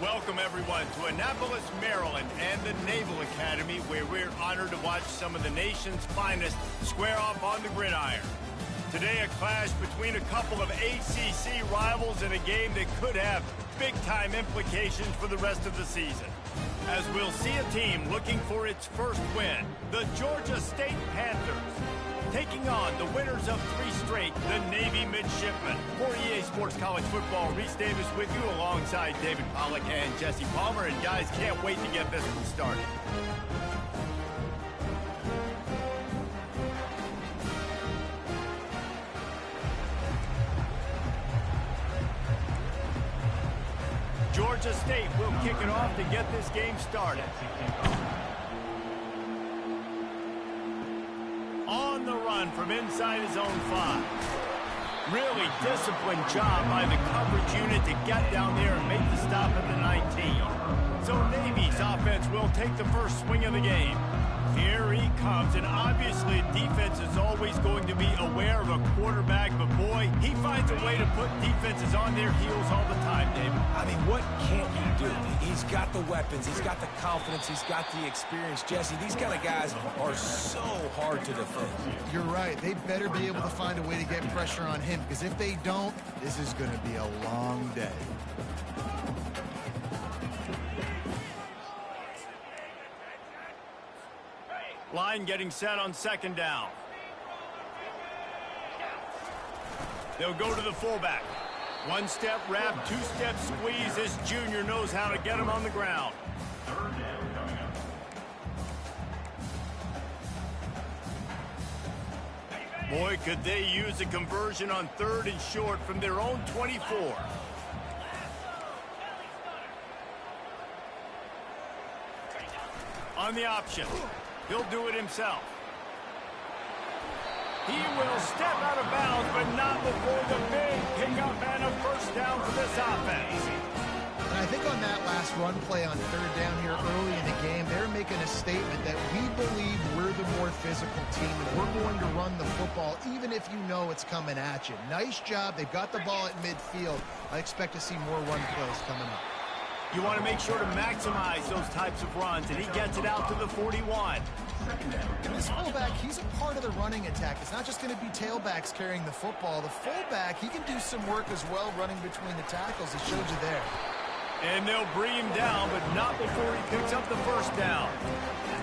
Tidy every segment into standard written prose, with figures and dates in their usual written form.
Welcome, everyone, to Annapolis, Maryland, and the Naval Academy, where we're honored to watch some of the nation's finest square off on the gridiron. Today, a clash between a couple of ACC rivals in a game that could have big-time implications for the rest of the season. As we'll see a team looking for its first win, the Georgia State Panthers, taking on the winners of 3 straight, the Navy Midshipmen. For EA Sports College Football, Reese Davis with you alongside David Pollack and Jesse Palmer. And guys, can't wait to get this one started. Georgia State will kick it off to get this game started. On the run from inside his own 5. Really disciplined job by the coverage unit to get down there and make the stop at the 19. So Navy's offense will take the first swing of the game. Here he comes, and obviously defense is always going to be aware of a quarterback, but boy, he finds a way to put defenses on their heels all the time, David. I mean, what can't he do? He's got the weapons, he's got the confidence, he's got the experience. Jesse, these kind of guys are so hard to defend. You're right. They better be able to find a way to get pressure on him, because if they don't, this is going to be a long day. Line getting set on second down. They'll go to the fullback. 1-step wrap, 2-step squeeze. This junior knows how to get him on the ground. Boy, could they use a conversion on 3rd and short from their own 24. On the option. He'll do it himself. He will step out of bounds, but not before the big pickup and a first down for this offense. And I think on that last run play on 3rd down here early in the game, they're making a statement that we believe we're the more physical team, and we're going to run the football even if you know it's coming at you. Nice job. They've got the ball at midfield. I expect to see more run plays coming up. You want to make sure to maximize those types of runs, and he gets it out to the 41. And this fullback, he's a part of the running attack. It's not just going to be tailbacks carrying the football. The fullback, he can do some work as well running between the tackles. He showed you there. And they'll bring him down, but not before he picks up the first down.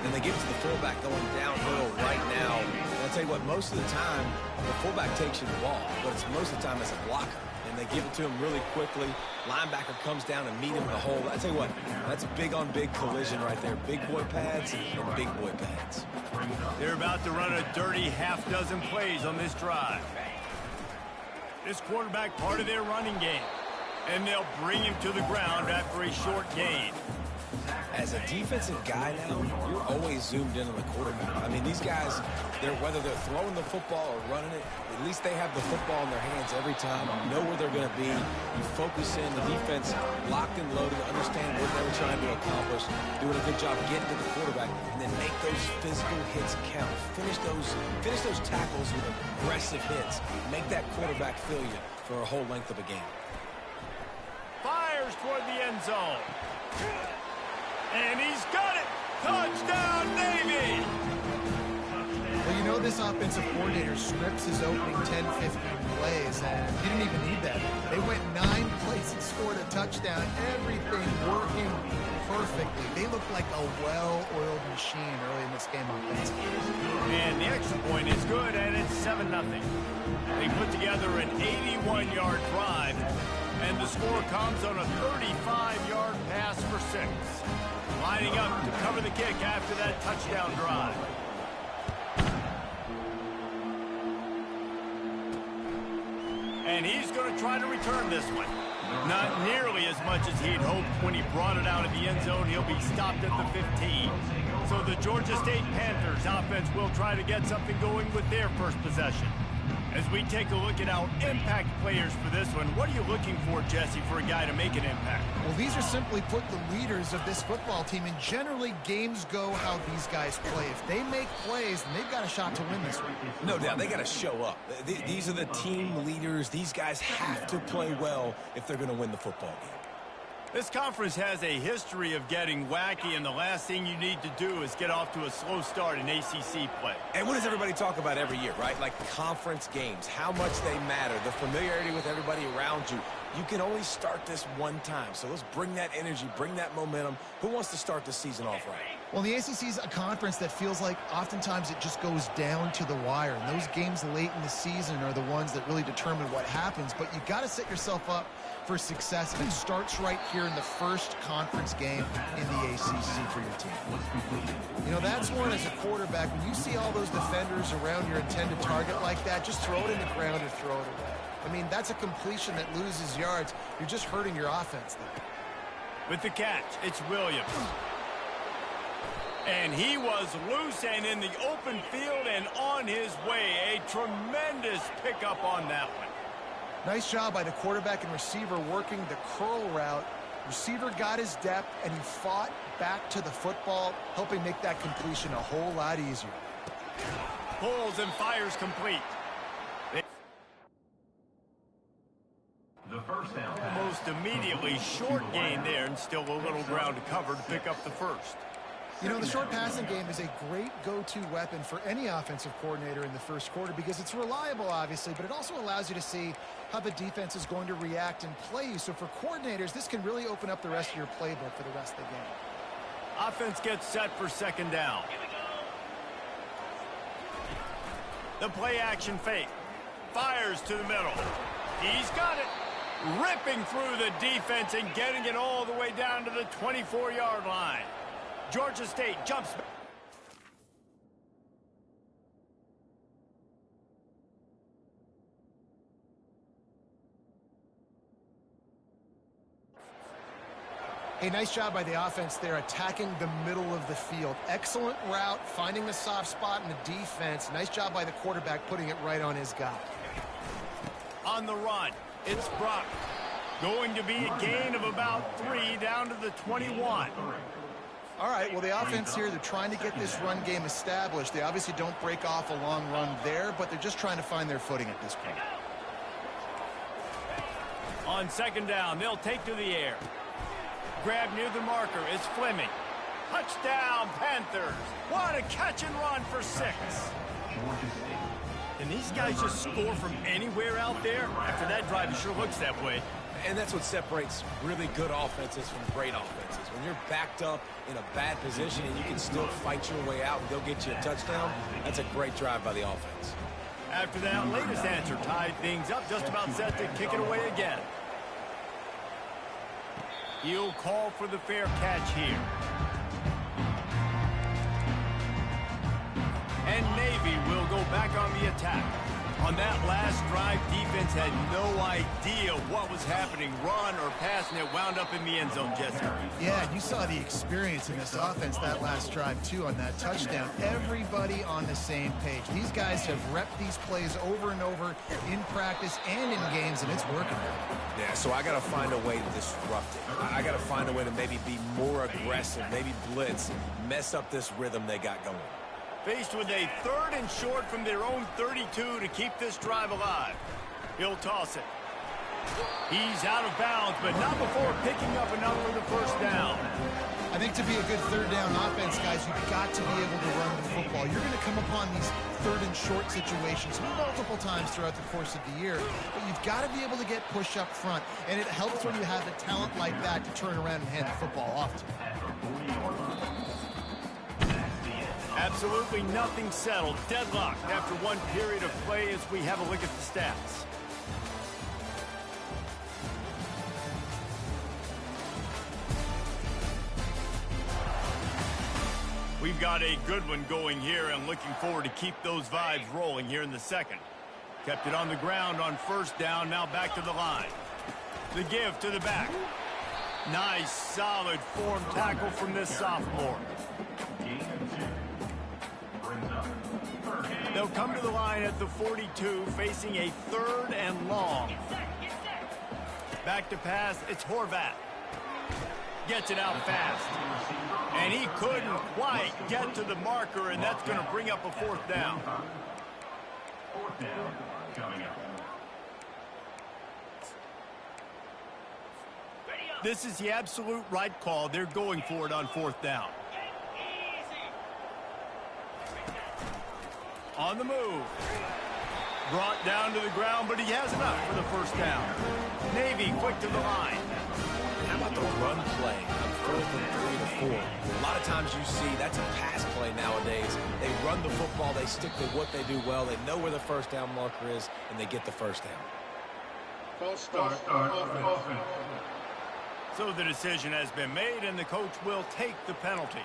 And they give it to the fullback going downhill right now. And I'll tell you what, most of the time, the fullback takes you the ball, but it's most of the time as a blocker. And they give it to him really quickly. Linebacker comes down and meet him in the hole. I tell you what, that's a big-on-big collision right there. Big boy pads and big boy pads. They're about to run a dirty half-dozen plays on this drive. This quarterback part of their running game. And they'll bring him to the ground after a short gain. As a defensive guy now, you're always zoomed in on the quarterback. I mean, these guys, whether they're throwing the football or running it, at least they have the football in their hands every time. You know where they're going to be. You focus in, the defense locked and loaded, understand what they were trying to accomplish, doing a good job getting to the quarterback, and then make those physical hits count. Finish those tackles with aggressive hits. Make that quarterback feel you for a whole length of a game. Fires toward the end zone. And he's got it! Touchdown, Navy! Well, you know this offensive coordinator scripts his opening 10, 15 plays, and he didn't even need that. They went 9 plays and scored a touchdown. Everything working perfectly. They look like a well-oiled machine early in this game offensively. And the extra point is good, and it's 7-0. They put together an 81-yard drive, and the score comes on a 35-yard pass for 6. Lining up to cover the kick after that touchdown drive. And he's going to try to return this one. Not nearly as much as he'd hoped when he brought it out of the end zone. He'll be stopped at the 15. So the Georgia State Panthers offense will try to get something going with their first possession. As we take a look at our impact players for this one, what are you looking for, Jesse, for a guy to make an impact? Well, these are simply put the leaders of this football team, and generally games go how these guys play. If they make plays, then they've got a shot to win this one. No doubt, they got to show up. These are the team leaders. These guys have to play well if they're going to win the football game. This conference has a history of getting wacky, and the last thing you need to do is get off to a slow start in ACC play. And what does everybody talk about every year, right? Like conference games, how much they matter, the familiarity with everybody around you. You can only start this one time, so let's bring that energy, bring that momentum. Who wants to start the season off right? Well, the ACC is a conference that feels like oftentimes it just goes down to the wire, and those games late in the season are the ones that really determine what happens. But you got to set yourself up for success, and it starts right here in the first conference game in the ACC for your team. You know, that's one as a quarterback, when you see all those defenders around your intended target like that, just throw it in the ground or throw it away. I mean, that's a completion that loses yards. You're just hurting your offense there. With the catch, it's Williams. And he was loose and in the open field and on his way. A tremendous pickup on that one. Nice job by the quarterback and receiver working the curl route. Receiver got his depth, and he fought back to the football, helping make that completion a whole lot easier. Pulls and fires complete. The first down. Almost immediately short gain there, and still a little ground to cover to pick up the first. You know, the short passing game is a great go-to weapon for any offensive coordinator in the first quarter because it's reliable, obviously, but it also allows you to see how the defense is going to react and play you. So for coordinators, this can really open up the rest of your playbook for the rest of the game. Offense gets set for second down. The play action fake. Fires to the middle. He's got it. Ripping through the defense and getting it all the way down to the 24-yard line. Georgia State jumps back. Hey, nice job by the offense there, attacking the middle of the field. Excellent route, finding the soft spot in the defense. Nice job by the quarterback putting it right on his guy. On the run, it's Brock. Going to be a gain of about 3 down to the 21. All right, well, the offense here, they're trying to get this run game established. They obviously don't break off a long run there, but they're just trying to find their footing at this point. On second down, they'll take to the air. Grab near the marker is Fleming. Touchdown, Panthers. What a catch and run for 6. Can these guys just score from anywhere out there? After that drive, it sure looks that way. And that's what separates really good offenses from great offenses. When you're backed up in a bad position and you can still fight your way out and go get you a touchdown, that's a great drive by the offense. After that latest answer tied things up, just about set to kick it away again. He'll call for the fair catch here. And Navy will go back on the attack. On that last drive, defense had no idea what was happening, run or pass, and it wound up in the end zone, Jesse. Yeah, you saw the experience in this offense that last drive, too, on that touchdown. Everybody on the same page. These guys have repped these plays over and over in practice and in games, and it's working. Yeah, so I got to find a way to disrupt it. I got to find a way to maybe be more aggressive, maybe blitz, mess up this rhythm they got going. Faced with a 3rd and short from their own 32 to keep this drive alive. He'll toss it. He's out of bounds, but not before picking up enough for the first down. I think to be a good 3rd down offense, guys, you've got to be able to run the football. You're going to come upon these 3rd and short situations multiple times throughout the course of the year, but you've got to be able to get push up front, and it helps when you have a talent like that to turn around and hand the football off to. Absolutely nothing settled. Deadlocked after one period of play as we have a look at the stats. We've got a good one going here and looking forward to keep those vibes rolling here in the second. Kept it on the ground on first down, now back to the line. The give to the back. Nice, solid form tackle from this sophomore. They'll come to the line at the 42, facing a 3rd and long. Back to pass, it's Horvat. Gets it out fast. And he couldn't quite get to the marker, and that's going to bring up a 4th down. 4th down coming up. This is the absolute right call. They're going for it on 4th down. On the move. Brought down to the ground, but he has enough for the 1st down. Navy quick to the line. How about the run play on 4th and 3 to 4? A lot of times you see that's a pass play nowadays. They run the football, they stick to what they do well, they know where the 1st down marker is, and they get the 1st down. False start offense. So the decision has been made, and the coach will take the penalty.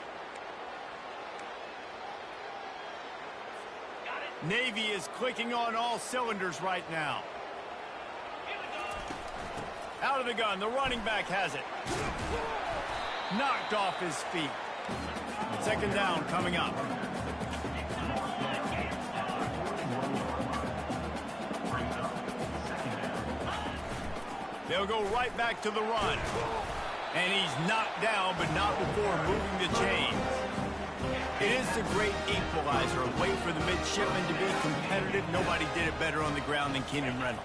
Navy is clicking on all cylinders right now. Out of the gun, the running back has it. Knocked off his feet. 2nd down coming up. They'll go right back to the run. And he's knocked down, but not before moving the chains. It is a great equalizer, a way for the midshipmen to be competitive. Nobody did it better on the ground than Keenan Reynolds.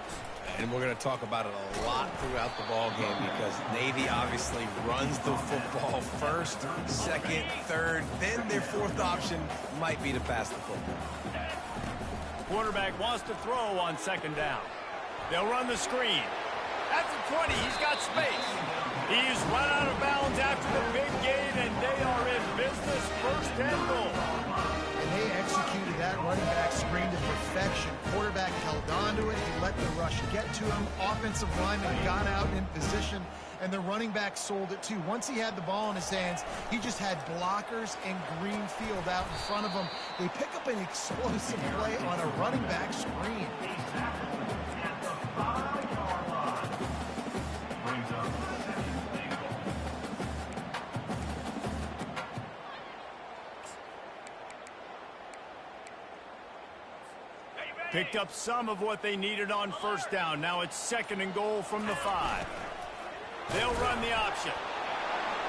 And we're going to talk about it a lot throughout the ball game because Navy obviously runs the football 1st, 2nd, 3rd. Then their 4th option might be to pass the football. Quarterback wants to throw on 2nd down. They'll run the screen. At the 20, he's got space. He's run out of bounds after the big gain, and they are in business. 1st and goal. And they executed that running back screen to perfection. Quarterback held on to it. He let the rush get to him. Offensive lineman got out in position, and the running back sold it too. Once he had the ball in his hands, he just had blockers and green field out in front of him. They pick up an explosive play on a running back screen. Picked up some of what they needed on 1st down. Now it's 2nd and goal from the 5. They'll run the option.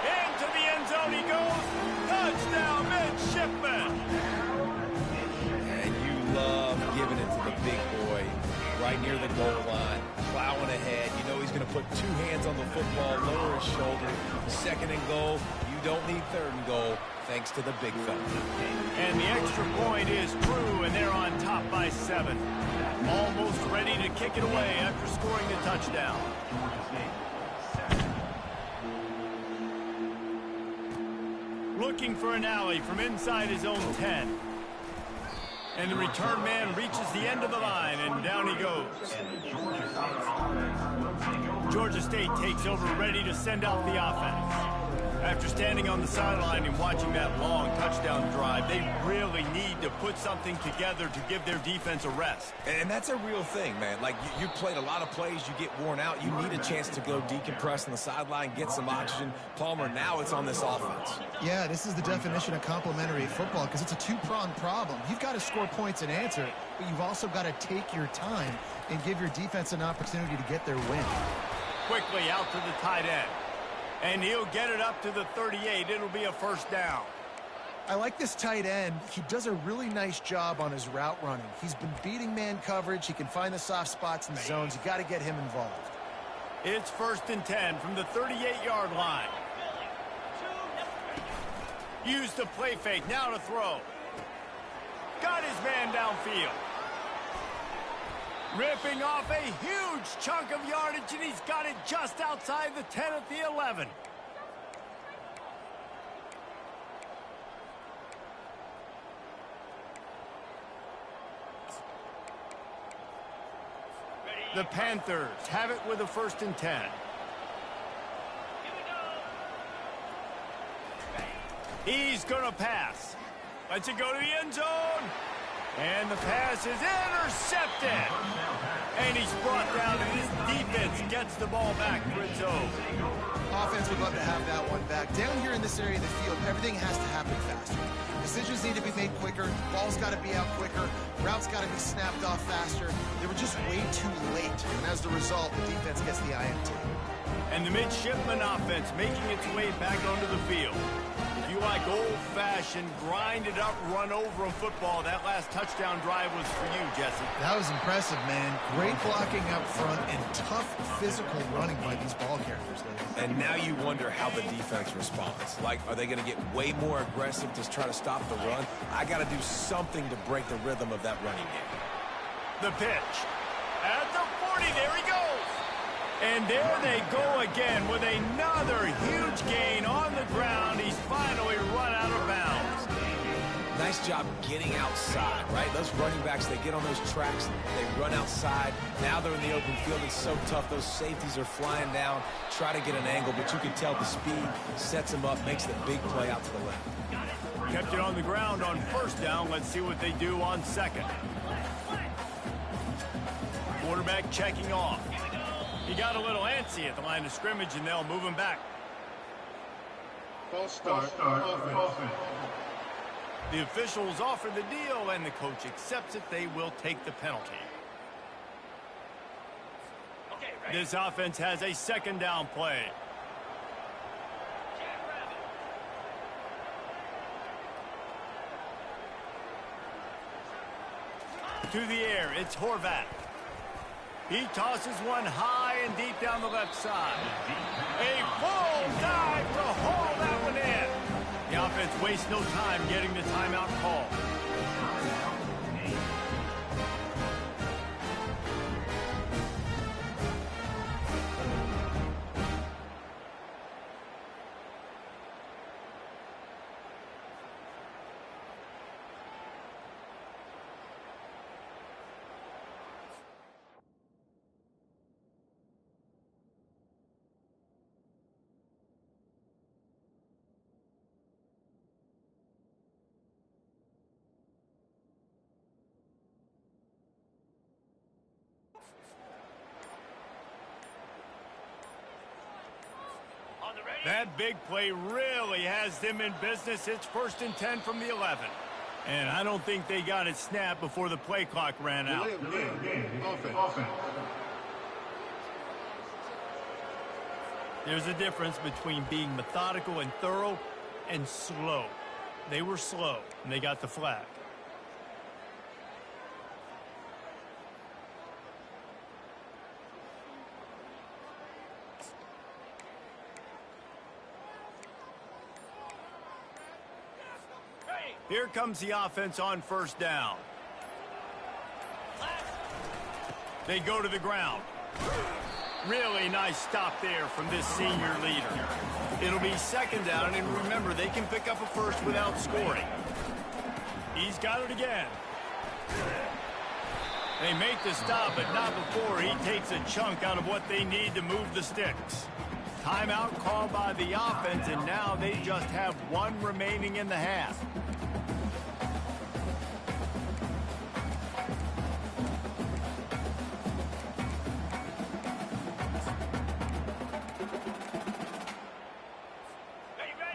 Into the end zone he goes. Touchdown, midshipman. And you love giving it to the big boy right near the goal line, plowing ahead. You know he's going to put 2 hands on the football, lower his shoulder. 2nd and goal. You don't need 3rd and goal, thanks to the big fella. And the extra point is true, and they're on top by 7. Almost ready to kick it away after scoring the touchdown. Looking for an alley from inside his own 10. And the return man reaches the end of the line, and down he goes. Georgia State takes over, ready to send out the offense. After standing on the sideline and watching that long touchdown drive, they really need to put something together to give their defense a rest. And that's a real thing, man. Like, you played a lot of plays, you get worn out, you need a chance to go decompress on the sideline, get some oxygen. Palmer, now it's on this offense. Yeah, this is the definition of complementary football because it's a 2-pronged problem. You've got to score points and answer, but you've also got to take your time and give your defense an opportunity to get their win. Quickly out to the tight end. And he'll get it up to the 38. It'll be a 1st down. I like this tight end. He does a really nice job on his route running. He's been beating man coverage. He can find the soft spots and zones. You got to get him involved. It's 1st and 10 from the 38-yard line. Used the play fake. Now to throw. Got his man downfield. Ripping off a huge chunk of yardage, and he's got it just outside the 10 at the 11. The Panthers have it with a 1st and 10. He's going to pass. Lets it go to the end zone. And the pass is intercepted. And he's brought down, and his defense gets the ball back for its own. Offense would love to have that one back. Down here in this area of the field, everything has to happen faster. Decisions need to be made quicker. Ball's got to be out quicker. Routes got to be snapped off faster. They were just way too late. And as the result, the defense gets the INT. And the midshipman offense making its way back onto the field. you like old-fashioned, grinded-up, run-over football, that last touchdown drive was for you, Jesse. That was impressive, man. Great blocking up front and tough physical running by these ball carriers, Lee. And now you wonder how the defense responds. Like, are they going to get way more aggressive to try to stop the run? I got to do something to break the rhythm of that running game. The pitch. At the 40, there he goes. And there they go again with another huge gain on the ground. He's finally run out of bounds. Nice job getting outside, right? Those running backs, they get on those tracks, they run outside. Now they're in the open field. It's so tough. Those safeties are flying down, try to get an angle, but you can tell the speed sets them up, makes the big play out to the left. Kept it on the ground on first down. Let's see what they do on second. Quarterback checking off. He got a little antsy at the line of scrimmage, and they'll move him back. False start, offense. The officials offer the deal, and the coach accepts it. They will take the penalty. This offense has a second down play. To the air, it's Horvat. He tosses one high and deep down the left side. A full dive to haul that one in. The offense wastes no time getting the timeout call. That big play really has them in business. It's 1st and 10 from the 11. And I don't think they got it snapped before the play clock ran out. Offense. There's a difference between being methodical and thorough and slow. They were slow, and they got the flag. Here comes the offense on first down. They go to the ground. Really nice stop there from this senior leader. It'll be second down, and remember, they can pick up a first without scoring. He's got it again. They make the stop, but not before he takes a chunk out of what they need to move the sticks. Timeout called by the offense, and now they just have one remaining in the half.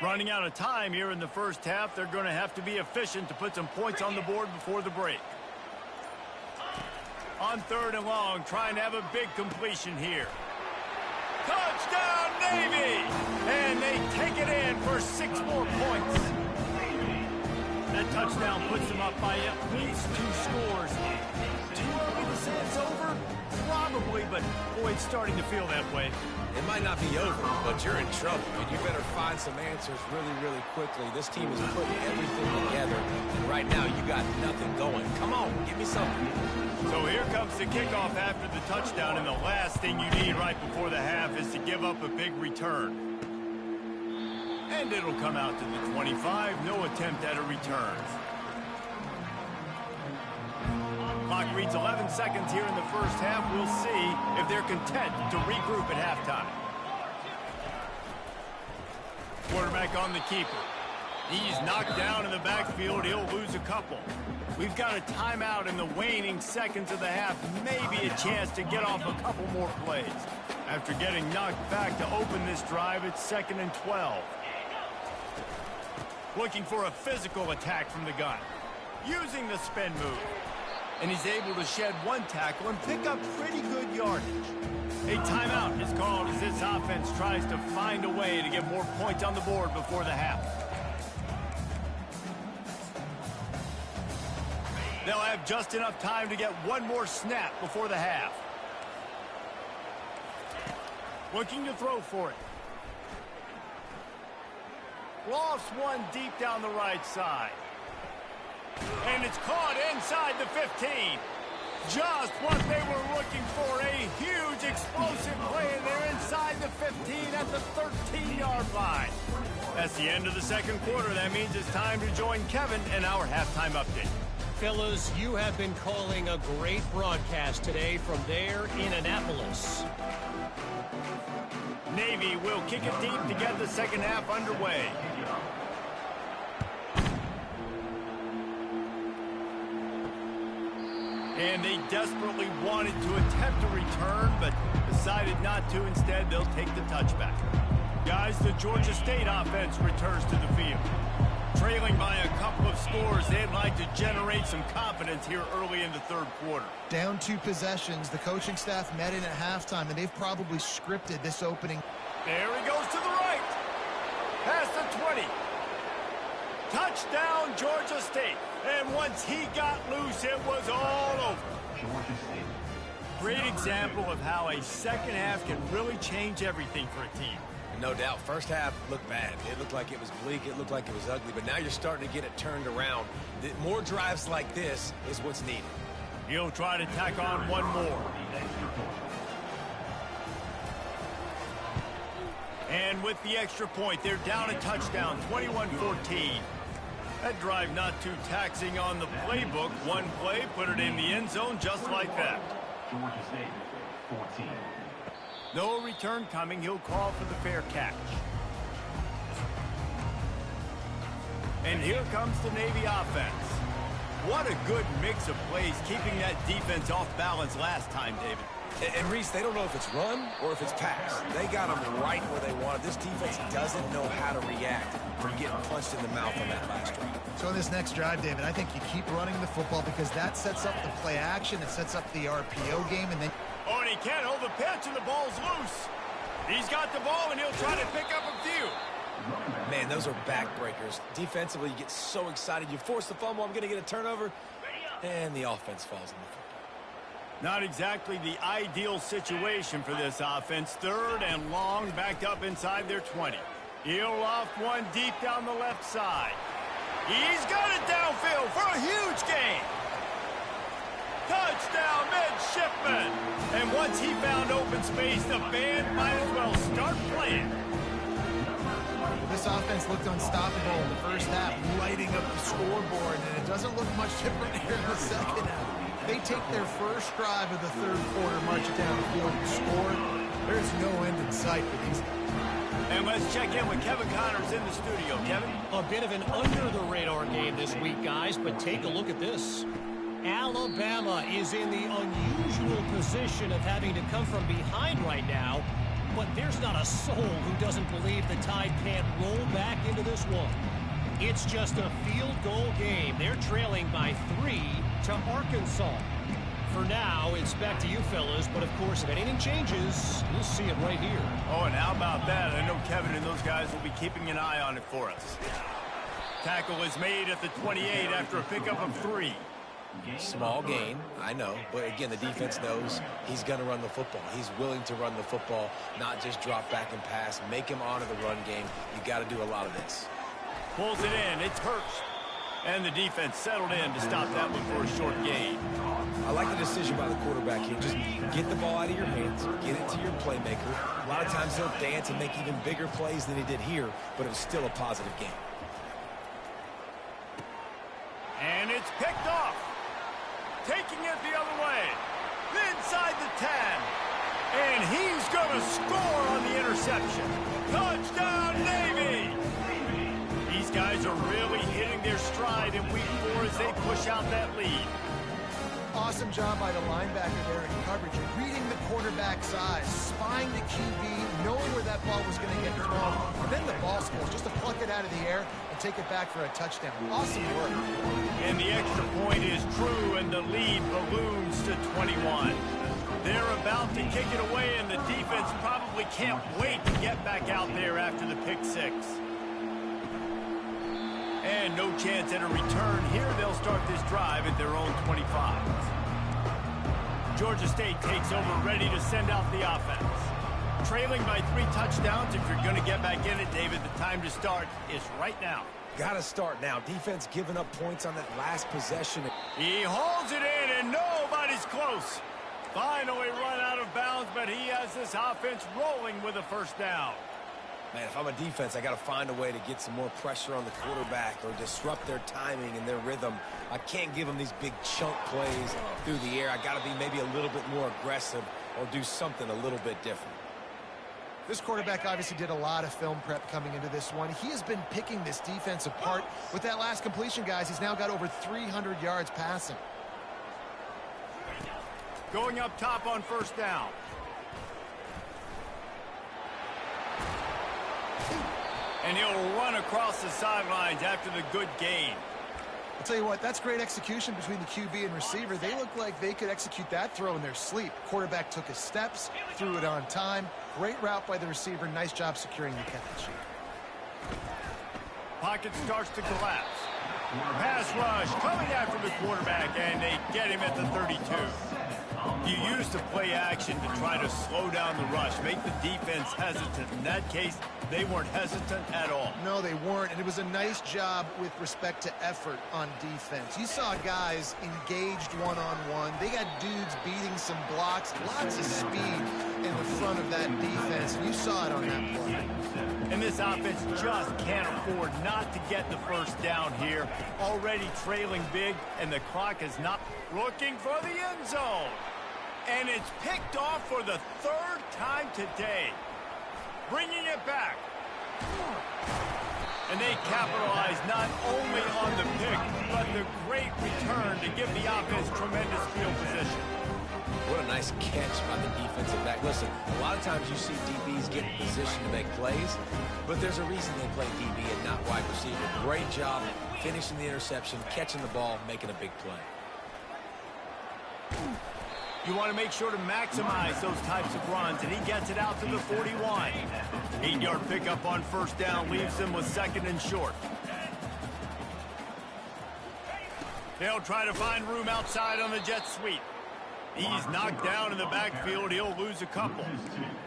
Running out of time here in the first half. They're going to have to be efficient to put some points on the board before the break. On 3rd and long, trying to have a big completion here. Touchdown, Navy! And they take it in for 6 more points. That touchdown puts them up by at least 2 scores. Too early to say it's over? Probably, but boy, it's starting to feel that way. It might not be over, but you're in trouble, and you better find some answers really, really quickly. This team is putting everything together, and right now you got nothing going. Come on, give me something. So here comes the kickoff after the touchdown, and the last thing you need right before the half is to give up a big return. And it'll come out to the 25, no attempt at a return. Clock reads 11 seconds here in the first half. We'll see if they're content to regroup at halftime. Quarterback on the keeper. He's knocked down in the backfield. He'll lose a couple. We've got a timeout in the waning seconds of the half. Maybe a chance to get off a couple more plays. After getting knocked back to open this drive, it's 2nd and 12. Looking for a physical attack from the gun. Using the spin move. And he's able to shed 1 tackle and pick up pretty good yardage. A timeout is called as this offense tries to find a way to get more points on the board before the half. They'll have just enough time to get one more snap before the half. Looking to throw for it. Lofts one deep down the right side. And it's caught inside the 15. Just what they were looking for. A huge explosive play, and they're inside the 15 at the 13-yard line. That's the end of the second quarter. That means it's time to join Kevin in our halftime update. Fellas, you have been calling a great broadcast today from there in Annapolis. Navy will kick it deep to get the second half underway. And they desperately wanted to attempt a return, but decided not to. Instead, they'll take the touchback. Guys, the Georgia State offense returns to the field. Trailing by a couple of scores, they'd like to generate some confidence here early in the third quarter. Down 2 possessions. The coaching staff met in at halftime, and they've probably scripted this opening. There he goes to the right. Past the 20. Touchdown, Georgia State. And once he got loose, it was all over. Great example of how a second half can really change everything for a team. No doubt. First half looked bad. It looked like it was bleak. It looked like it was ugly. But now you're starting to get it turned around. More drives like this is what's needed. He'll try to tack on one more. And with the extra point, they're down a touchdown, 21-14. That drive not too taxing on the playbook. One play, put it in the end zone just like that. Georgia State, 14. No return coming. He'll call for the fair catch. And here comes the Navy offense. What a good mix of plays, keeping that defense off balance last time, David. And Reese, they don't know if it's run or if it's pass. They got them right where they wanted. This defense doesn't know how to react from getting punched in the mouth on that last drive. So in this next drive, David, I think you keep running the football because that sets up the play action. It sets up the RPO game, and then... Oh, and he can't hold the pitch, and the ball's loose. He's got the ball, and he'll try to pick up a few. Man, those are backbreakers. Defensively, you get so excited. You force the fumble, I'm going to get a turnover, and the offense falls on the football. Not exactly the ideal situation for this offense. Third and long, backed up inside their 20. He'll loft one deep down the left side. He's got it downfield for a huge gain. Touchdown, midshipman. And once he found open space, the band might as well start playing. This offense looked unstoppable in the first half, lighting up the scoreboard, and it doesn't look much different here in the second half. They take their first drive of the third quarter, march it down the field and score. There's no end in sight for these. And let's check in with Kevin Connors in the studio. Kevin? A bit of an under-the-radar game this week, guys, but take a look at this. Alabama is in the unusual position of having to come from behind right now, but there's not a soul who doesn't believe the Tide can't roll back into this one. It's just a field goal game. They're trailing by 3 to Arkansas. For now, it's back to you fellas, but of course, if anything changes, you'll see it right here. Oh, and how about that? I know Kevin and those guys will be keeping an eye on it for us. Tackle is made at the 28 after a pickup of 3. Small gain, I know, but again, the defense knows he's going to run the football. He's willing to run the football, not just drop back and pass, make him honor the run game. You got to do a lot of this. Pulls it in. It's Hurst. And the defense settled in to stop that one for a short gain. I like the decision by the quarterback here. Just get the ball out of your hands, get it to your playmaker. A lot of times he'll dance and make even bigger plays than he did here, but it was still a positive game. And it's picked off. Taking it the other way. Inside the 10. And he's going to score on the interception. Touchdown, Navy! These guys are really hitting their stride in week 4 as they push out that lead. Awesome job by the linebacker there in coverage, reading the quarterback's eyes, spying the QB, knowing where that ball was going to get thrown, and then the ball scores, just to pluck it out of the air and take it back for a touchdown. Awesome work. And the extra point is true, and the lead balloons to 21. They're about to kick it away, and the defense probably can't wait to get back out there after the pick 6. And no chance at a return here. They'll start this drive at their own 25. Georgia State takes over, ready to send out the offense. Trailing by 3 touchdowns. If you're going to get back in it, David, the time to start is right now. Got to start now. Defense giving up points on that last possession. He holds it in, and nobody's close. Finally run out of bounds, but he has this offense rolling with a first down. Man, if I'm a defense, I got to find a way to get some more pressure on the quarterback or disrupt their timing and their rhythm. I can't give them these big chunk plays through the air. I got to be maybe a little bit more aggressive or do something a little bit different. This quarterback obviously did a lot of film prep coming into this one. He has been picking this defense apart. With that last completion, guys, he's now got over 300 yards passing. Going up top on first down. And he'll run across the sidelines after the good gain. I'll tell you what, that's great execution between the QB and receiver. They look like they could execute that throw in their sleep. Quarterback took his steps, threw it on time. Great route by the receiver. Nice job securing the catch. Pocket starts to collapse. Pass rush coming after the quarterback, and they get him at the 32. You use the play action to try to slow down the rush, make the defense hesitant. In that case, they weren't hesitant at all. No, they weren't, and it was a nice job with respect to effort on defense. You saw guys engaged one-on-one. They got dudes beating some blocks, lots of speed in the front of that defense. You saw it on that play. And this offense just can't afford not to get the first down here. Already trailing big, and the clock is not looking for the end zone. And it's picked off for the 3rd time today. Bringing it back. And they capitalize not only on the pick, but the great return to give the offense tremendous field position. What a nice catch by the defensive back. Listen, a lot of times you see DBs get in position to make plays, but there's a reason they play DB and not wide receiver. Great job finishing the interception, catching the ball, making a big play. You want to make sure to maximize those types of runs, and he gets it out to the 41. 8-yard pickup on first down leaves them with 2nd and short. They'll try to find room outside on the jet sweep. He's knocked down in the backfield. He'll lose a couple.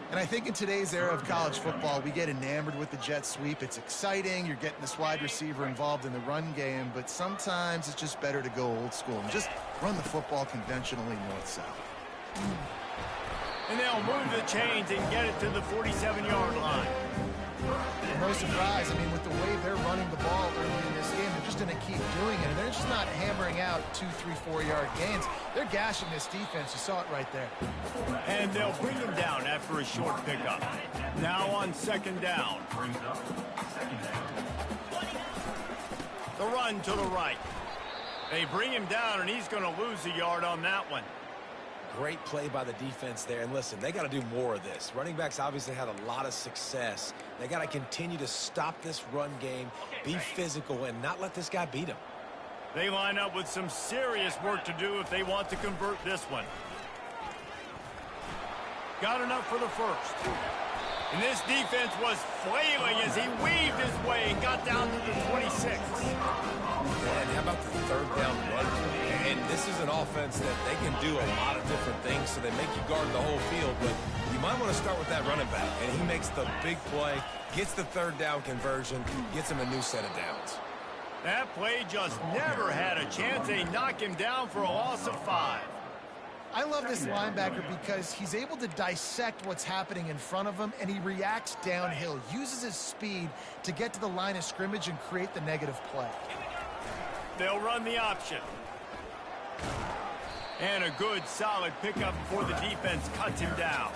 And I think in today's era of college football, we get enamored with the jet sweep. It's exciting. You're getting this wide receiver involved in the run game, but sometimes it's just better to go old school and just run the football conventionally north-south. And they'll move the chains and get it to the 47-yard line. No surprise. I mean, with the way they're running the ball early in this game, they're just going to keep doing it. And they're just not hammering out 2, 3, 4-yard gains. They're gashing this defense. You saw it right there. And they'll bring him down after a short pickup. Now on 2nd down. The run to the right. They bring him down, and he's going to lose a yard on that one. Great play by the defense there. And listen, they got to do more of this. Running backs obviously had a lot of success. They got to continue to stop this run game, be physical, and not let this guy beat them. They line up with some serious work to do if they want to convert this one. Got enough for the first. And this defense was flailing as he weaved his way and got down to the 26. And how about the 3rd down run? And this is an offense that they can do a lot of different things, so they make you guard the whole field. But you might want to start with that running back. And he makes the big play, gets the 3rd down conversion, gets him a new set of downs. That play just never had a chance. They knock him down for a loss of 5. I love this linebacker because he's able to dissect what's happening in front of him, and he reacts downhill, uses his speed to get to the line of scrimmage and create the negative play. They'll run the option. And a good, solid pickup before the defense cuts him down.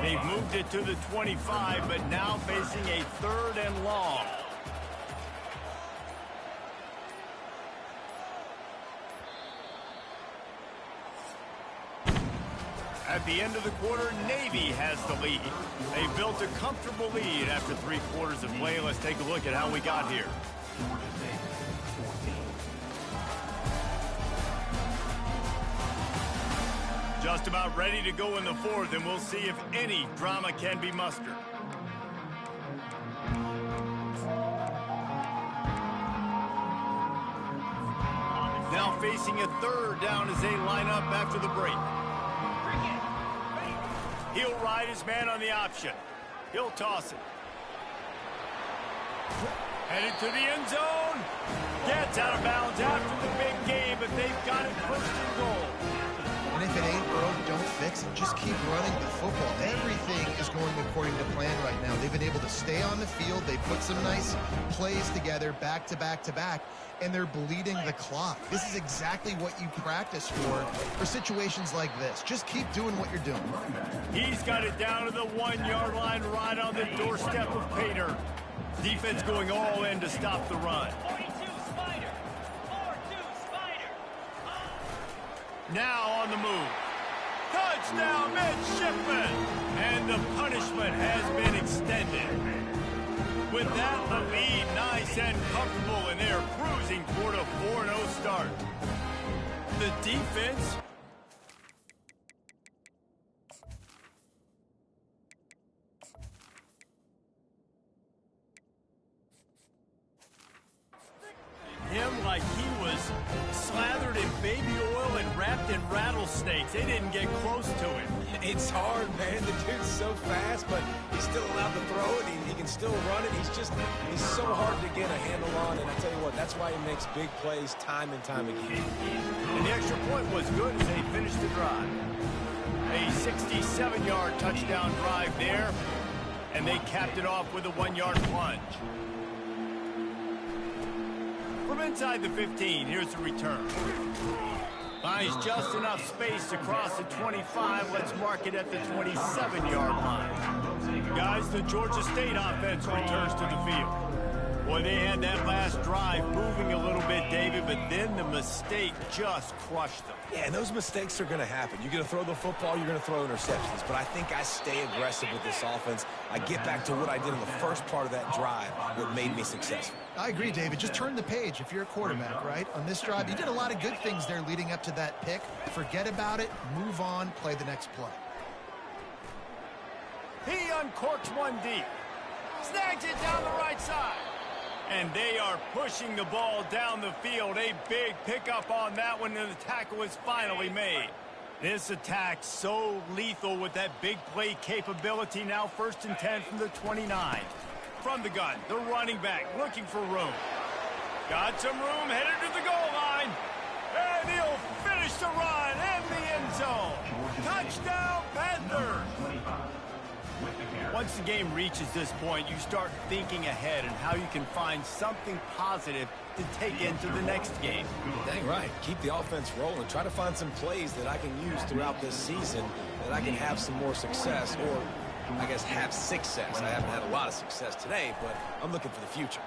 They've moved it to the 25, but now facing a 3rd and long. At the end of the quarter, Navy has the lead. They built a comfortable lead after 3 quarters of play. Let's take a look at how we got here. Just about ready to go in the 4th, and we'll see if any drama can be mustered. facing a third down as they line up after the break. He'll ride his man on the option. He'll toss it. Headed to the end zone. Gets out of bounds after the big game, but they've got it first and goal. And if it ain't broke, don't fix it. Just keep running the football. Everything is going according to plan right now. They've been able to stay on the field. They put some nice plays together back to back to back, and they're bleeding the clock. This is exactly what you practice for situations like this. Just keep doing what you're doing. He's got it down to the 1-yard line right on the doorstep of Pater. Defense going all in to stop the run. Now on the move. Touchdown, midshipman! And the punishment has been extended. With that, the lead nice and comfortable, and they're cruising toward a 4-0 start. The defense... him like he was slathered in baby oil and wrapped in rattlesnakes. They didn't get close to him. It's hard, man. The dude's so fast, but he's still allowed to throw it. He can still run it. He's so hard to get a handle on, and I tell you what, that's why he makes big plays time and time again. And the extra point was good as they finished the drive. A 67-yard touchdown drive there, and they capped it off with a 1-yard plunge. From inside the 15, here's the return. Finds just enough space to cross the 25. Let's mark it at the 27-yard line. Guys, the Georgia State offense returns to the field. Boy, they had that last drive moving a little bit, David, but then the mistake just crushed them. Yeah, and those mistakes are going to happen. You're going to throw the football, you're going to throw interceptions. But I think I stay aggressive with this offense. I get back to what I did in the first part of that drive, what made me successful. I agree, David. Just turn the page if you're a quarterback, right? On this drive, you did a lot of good things there leading up to that pick. Forget about it, move on, play the next play. He uncorks one deep. Snags it down the right side. And they are pushing the ball down the field. A big pickup on that one, and the tackle is finally made. This attack so lethal with that big play capability. Now 1st and 10 from the 29. From the gun, the running back looking for room. Got some room, headed to the goal line. And he'll finish the run in the end zone. Touchdown, Panthers. Once the game reaches this point, you start thinking ahead and how you can find something positive to take into the next game. Dang right. Keep the offense rolling. Try to find some plays that I can use throughout this season that I can have some more success, or I guess have success. I haven't had a lot of success today, but I'm looking for the future.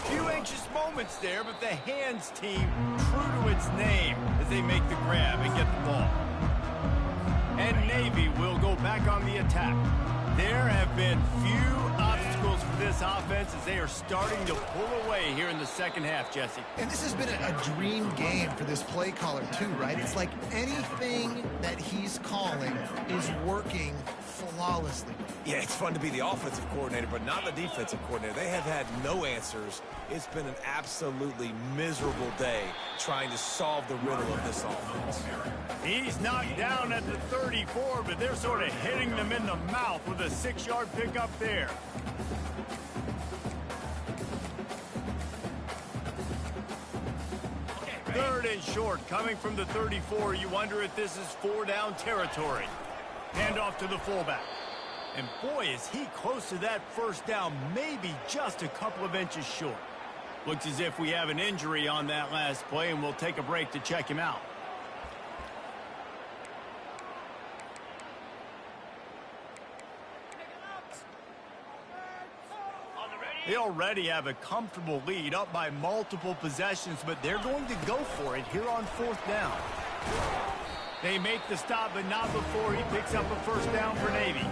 Few anxious moments there, but the Hands team true to its name as they make the grab and get the ball. And Navy will go back on the attack. There have been few obstacles for this offense as they are starting to pull away here in the second half, Jesse. And this has been a dream game for this play caller too, right? It's like anything that he's calling is working flawlessly. Yeah, it's fun to be the offensive coordinator, but not the defensive coordinator. They have had no answers. It's been an absolutely miserable day trying to solve the riddle of this offense. He's knocked down at the 34, but they're sort of hitting them in the mouth with a 6-yard pickup there. Third and short, coming from the 34. You wonder if this is 4-down territory. Handoff to the fullback. And boy, is he close to that first down, maybe just a couple of inches short. Looks as if we have an injury on that last play, and we'll take a break to check him out. They already have a comfortable lead, up by multiple possessions, but they're going to go for it here on 4th down. They make the stop, but not before he picks up a first down for Navy.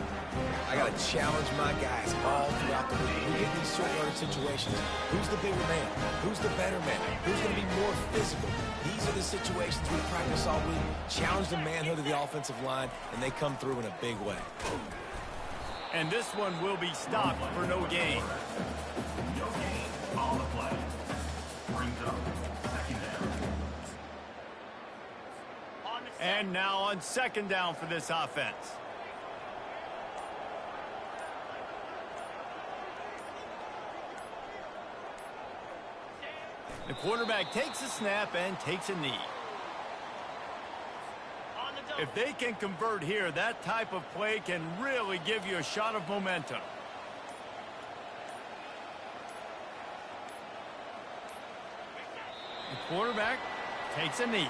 I got to challenge my guys all throughout the league. We get these short yardage situations. Who's the bigger man? Who's the better man? Who's going to be more physical? These are the situations we practice all week. Challenge the manhood of the offensive line, and they come through in a big way. And this one will be stopped for no gain. No gain on the play. Brings up 2nd down. And now on second down for this offense. The quarterback takes a snap and takes a knee. If they can convert here, that type of play can really give you a shot of momentum. The quarterback takes a knee.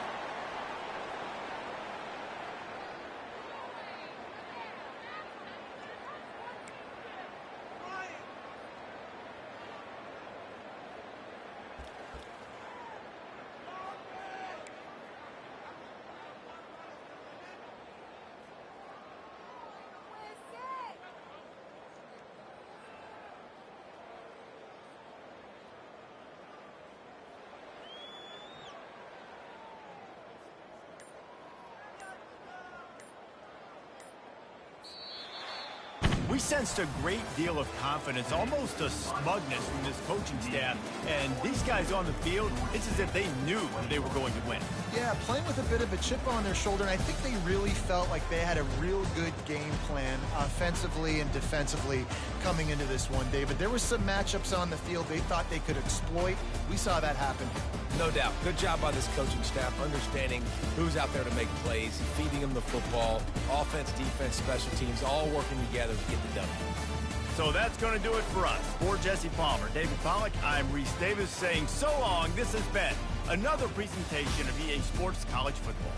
We sensed a great deal of confidence, almost a smugness from this coaching staff. And these guys on the field, it's as if they knew they were going to win. Yeah, playing with a bit of a chip on their shoulder, and I think they really felt like they had a real good game plan offensively and defensively coming into this one, David. There were some matchups on the field they thought they could exploit. We saw that happen. No doubt. Good job by this coaching staff, understanding who's out there to make plays, feeding them the football, offense, defense, special teams, all working together to get the W. So that's going to do it for us. For Jesse Palmer, David Pollack, I'm Reese Davis saying so long. This has been another presentation of EA Sports College Football.